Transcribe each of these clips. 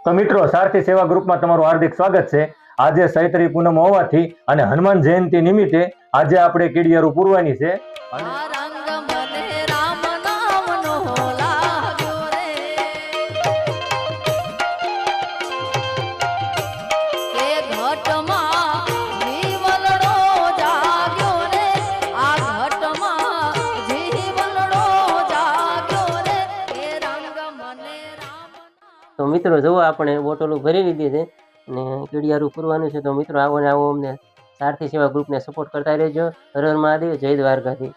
તો મિત્રો સારથી સેવા ગ્રુપમાં તમારું હાર્દિક સ્વાગત છે। આજે ચૈત્રી પૂનમ હોવાથી અને હનુમાન જયંતિ નિમિત્તે આજે આપણે કીડિયારું પૂરવાની છે। તો મિત્રો જો આપણે બોટલો ભરી લીધી છે અને કીડિયારું પૂરવાનું છે। તો મિત્રો આવો ને આવો અમને સારથી સેવા ગ્રુપને સપોર્ટ કરતા રહેજો। હર હર મહાદેવ, જય દ્વારકાધીશ।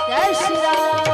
જય શ્રી રામ।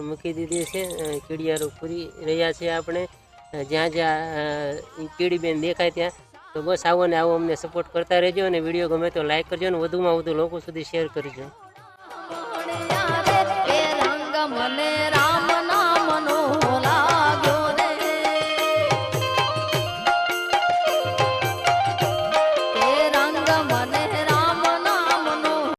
મૂકી દીધી છે, કીડિયારું પૂરી રહ્યા છે આપણે। જ્યાં જ્યાં કીડી બેન દેખાય ત્યાં તો બસ આવો ને આવો અમને સપોર્ટ કરતા રહેજો અને વિડીયો ગમે તો લાઈક કરજો અને વધુમાં વધુ લોકો સુધી શેર કરજો।